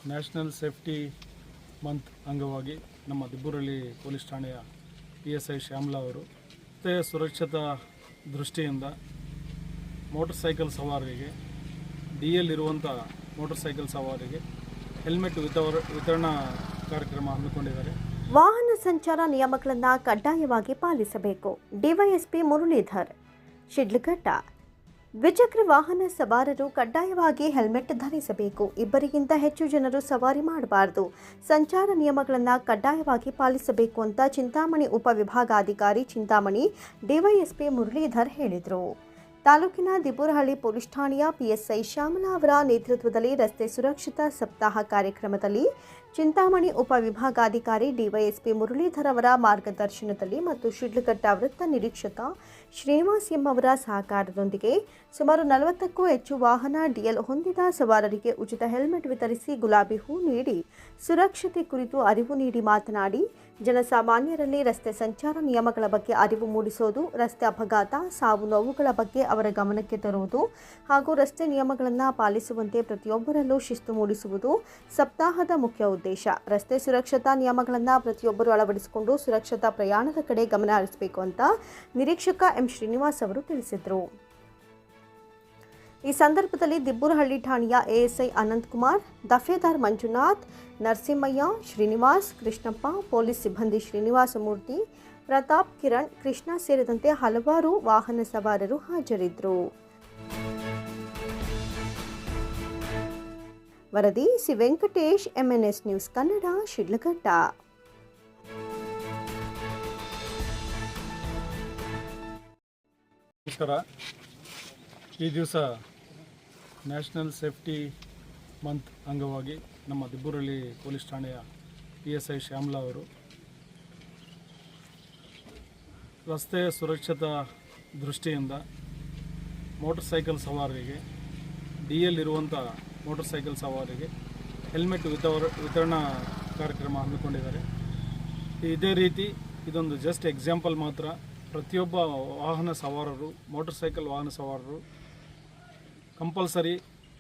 National safety month ಅಂಗವಾಗಿ ನಮ್ಮ Dibburahalli police ಠಾಣೆಯ PSI ಶ್ಯಾಮಲಾ ಅವರು ರಸ್ತೆ ಸುರಕ್ಷತಾ ದೃಷ್ಟಿಯಿಂದ ಮೋಟರ್ ಸೈಕಲ್ ಸವಾರರಿಗೆ DL ಇರುವಂಥ ಮೋಟರ್ ಸೈಕಲ್ ಸವಾರಿಗೆ ಹೆಲ್ಮೆಟ್ ವಿತರಣಾ ಕಾರ್ಯಕ್ರಮ ಹಮ್ಮಿಕೊಂಡಿದ್ದಾರೆ. ವಾಹನ ಸಂಚಾರ ನಿಯಮಗಳನ್ನು ಕಡ್ಡಾಯವಾಗಿ ಪಾಲಿಸಬೇಕು. ಡಿವೈಎಸ್ಪಿ ಮುರಳೀಧರ್, ಶಿಡ್ಲಘಟ್ಟ. ದ್ವಿಚಕ್ರ ವಾಹನ ಸವಾರರು ಕಡ್ಡಾಯವಾಗಿ ಹೆಲ್ಮೆಟ್ ಧರಿಸಬೇಕು. ಇಬ್ಬರಿಗಿಂತ ಹೆಚ್ಚು ಜನರು ಸವಾರಿ ಮಾಡಬಾರದು. ಸಂಚಾರ ನಿಯಮಗಳನ್ನು ಕಡ್ಡಾಯವಾಗಿ ಪಾಲಿಸಬೇಕು ಅಂತ ಚಿಂತಾಮಣಿ ಉಪವಿಭಾಗಾಧಿಕಾರಿ ಚಿಂತಾಮಣಿ ಡಿವೈಎಸ್ಪಿ ಮುರಳೀಧರ್ ಹೇಳಿದರು. ತಾಲೂಕಿನ ದಿಬ್ಬೂರಹಳ್ಳಿ ಪೊಲೀಸ್ ಠಾಣೆಯ PSI ಶ್ಯಾಮಲಾ ಅವರ ನೇತೃತ್ವದಲ್ಲಿ ರಸ್ತೆ ಸುರಕ್ಷತಾ ಸಪ್ತಾಹ ಕಾರ್ಯಕ್ರಮದಲ್ಲಿ ಚಿಂತಾಮಣಿ ಉಪವಿಭಾಗಾಧಿಕಾರಿ ಡಿವೈಎಸ್ಪಿ ಮುರಳೀಧರ್ ಅವರ ಮಾರ್ಗದರ್ಶನದಲ್ಲಿ ಮತ್ತು ಶಿಡ್ಲಘಟ್ಟ ವೃತ್ತ ನಿರೀಕ್ಷಕ ಶ್ರೀನಿವಾಸ್ ಎಂ ಅವರ ಸಹಕಾರದೊಂದಿಗೆ ಸುಮಾರು 40ಕ್ಕೂ ಹೆಚ್ಚು ವಾಹನ DL ಹೊಂದಿದ ಸವಾರರಿಗೆ ಉಚಿತ ಹೆಲ್ಮೆಟ್ ವಿತರಿಸಿ ಗುಲಾಬಿ ಹೂ ನೀಡಿ ಸುರಕ್ಷತೆ ಕುರಿತು ಅರಿವು ನೀಡಿ ಮಾತನಾಡಿ, ಜನಸಾಮಾನ್ಯರಲ್ಲಿ ರಸ್ತೆ ಸಂಚಾರ ನಿಯಮಗಳ ಬಗ್ಗೆ ಅರಿವು ಮೂಡಿಸೋದು, ರಸ್ತೆ ಅಪಘಾತ, ಸಾವು ನೋವುಗಳ ಬಗ್ಗೆ ಅವರ ಗಮನಕ್ಕೆ ತರುವುದು ಹಾಗೂ ರಸ್ತೆ ನಿಯಮಗಳನ್ನು ಪಾಲಿಸುವಂತೆ ಪ್ರತಿಯೊಬ್ಬರಲ್ಲೂ ಶಿಸ್ತು ಮೂಡಿಸುವುದು ಸಪ್ತಾಹದ ಮುಖ್ಯ ಉದ್ದೇಶ. ರಸ್ತೆ ಸುರಕ್ಷತಾ ನಿಯಮಗಳನ್ನು ಪ್ರತಿಯೊಬ್ಬರು ಅಳವಡಿಸಿಕೊಂಡು ಸುರಕ್ಷತಾ ಪ್ರಯಾಣದ ಕಡೆ ಗಮನ ಹರಿಸಬೇಕು ಅಂತ ನಿರೀಕ್ಷಕ ಎಂ ಶ್ರೀನಿವಾಸ್ ಅವರು ತಿಳಿಸಿದರು. ಈ ಸಂದರ್ಭದಲ್ಲಿ ದಿಬ್ಬೂರಹಳ್ಳಿ ಠಾಣೆಯ ASI ಅನಂತಕುಮಾರ್, ದಫೇದಾರ್ ಮಂಜುನಾಥ್, ನರಸಿಂಹಯ್ಯ, ಶ್ರೀನಿವಾಸ್, ಕೃಷ್ಣಪ್ಪ, ಪೊಲೀಸ್ ಸಿಬ್ಬಂದಿ ಶ್ರೀನಿವಾಸಮೂರ್ತಿ, ಪ್ರತಾಪ್, ಕಿರಣ್, ಕೃಷ್ಣ ಸೇರಿದಂತೆ ಹಲವಾರು ವಾಹನ ಸವಾರರು ಹಾಜರಿದ್ದರು. ವರದಿ C Venkatesh, MNS news Kannada, Shidlaghatta. ನಮಸ್ಕಾರ. ಈ ದಿವಸ ನ್ಯಾಷನಲ್ ಸೇಫ್ಟಿ ಮಂತ್ ಅಂಗವಾಗಿ ನಮ್ಮ ದಿಬ್ಬೂರಳ್ಳಿ ಪೊಲೀಸ್ ಠಾಣೆಯ PSI ಶ್ಯಾಮಲಾ ಅವರು ರಸ್ತೆ ಸುರಕ್ಷತಾ ದೃಷ್ಟಿಯಿಂದ ಮೋಟರ್ ಸೈಕಲ್ ಸವಾರರಿಗೆ DL ಇರುವಂಥ ಮೋಟರ್ ಸೈಕಲ್ ಸವಾರಿಗೆ ಹೆಲ್ಮೆಟ್ ವಿತರಣಾ ಕಾರ್ಯಕ್ರಮ ಹಮ್ಮಿಕೊಂಡಿದ್ದಾರೆ. ಇದೇ ರೀತಿ ಇದೊಂದು ಜಸ್ಟ್ ಎಕ್ಸಾಂಪಲ್ ಮಾತ್ರ. ಪ್ರತಿಯೊಬ್ಬ ವಾಹನ ಸವಾರರು, ಮೋಟರ್ ಸೈಕಲ್ ವಾಹನ ಸವಾರರು ಕಂಪಲ್ಸರಿ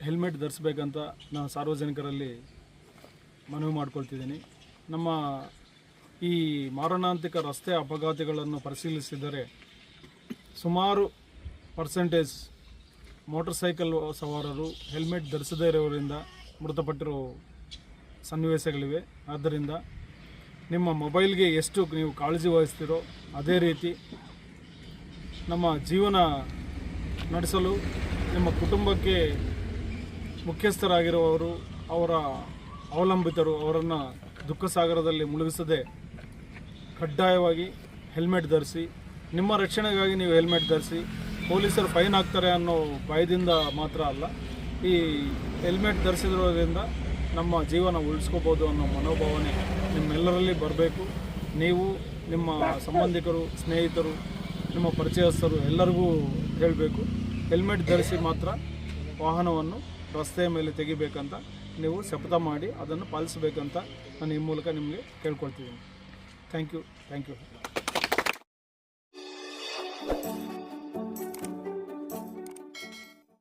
ಹೆಲ್ಮೆಟ್ ಧರಿಸಬೇಕಂತ ನಾನು ಸಾರ್ವಜನಿಕರಲ್ಲಿ ಮನವಿ ಮಾಡ್ಕೊಳ್ತಿದ್ದೀನಿ. ನಮ್ಮ ಈ ಮಾರಣಾಂತಿಕ ರಸ್ತೆ ಅಪಘಾತಗಳನ್ನು ಪರಿಶೀಲಿಸಿದರೆ ಸುಮಾರು ಪರ್ಸೆಂಟೇಜ್ ಮೋಟರ್ ಸೈಕಲ್ ಸವಾರರು ಹೆಲ್ಮೆಟ್ ಧರಿಸದೇ ಇರೋರಿಂದ ಮೃತಪಟ್ಟಿರೋ ಸನ್ನಿವೇಶಗಳಿವೆ. ಆದ್ದರಿಂದ ನಿಮ್ಮ ಮೊಬೈಲ್ಗೆ ಎಷ್ಟು ನೀವು ಕಾಳಜಿ ವಹಿಸ್ತೀರೋ ಅದೇ ರೀತಿ ನಮ್ಮ ಜೀವನ ನಡೆಸಲು ನಿಮ್ಮ ಕುಟುಂಬಕ್ಕೆ ಮುಖ್ಯಸ್ಥರಾಗಿರುವವರು, ಅವರ ಅವಲಂಬಿತರು, ಅವರನ್ನು ದುಃಖ ಸಾಗರದಲ್ಲಿ ಮುಳುಗಿಸದೆ ಕಡ್ಡಾಯವಾಗಿ ಹೆಲ್ಮೆಟ್ ಧರಿಸಿ. ನಿಮ್ಮ ರಕ್ಷಣೆಗಾಗಿ ನೀವು ಹೆಲ್ಮೆಟ್ ಧರಿಸಿ. ಪೊಲೀಸರು ಫೈನ್ ಹಾಕ್ತಾರೆ ಅನ್ನೋ ಭಯದಿಂದ ಮಾತ್ರ ಅಲ್ಲ, ಈ ಹೆಲ್ಮೆಟ್ ಧರಿಸಿರೋದ್ರಿಂದ ನಮ್ಮ ಜೀವನ ಉಳಿಸ್ಕೋಬೋದು ಅನ್ನೋ ಮನೋಭಾವನೆ ನಿಮ್ಮೆಲ್ಲರಲ್ಲಿ ಬರಬೇಕು. ನೀವು ನಿಮ್ಮ ಸಂಬಂಧಿಕರು, ಸ್ನೇಹಿತರು, ನಿಮ್ಮ ಪರಿಚಯಸ್ಥರು ಎಲ್ಲರಿಗೂ ಹೇಳಬೇಕು, ಹೆಲ್ಮೆಟ್ ಧರಿಸಿ ಮಾತ್ರ ವಾಹನವನ್ನು ರಸ್ತೆಯ ಮೇಲೆ ತೆಗಿಬೇಕಂತ ನೀವು ಶಪಥ ಮಾಡಿ ಅದನ್ನು ಪಾಲಿಸಬೇಕಂತ ನಾನು ಈ ಮೂಲಕ ನಿಮಗೆ ಕೇಳ್ಕೊಳ್ತಿದ್ದೀನಿ. Thank you.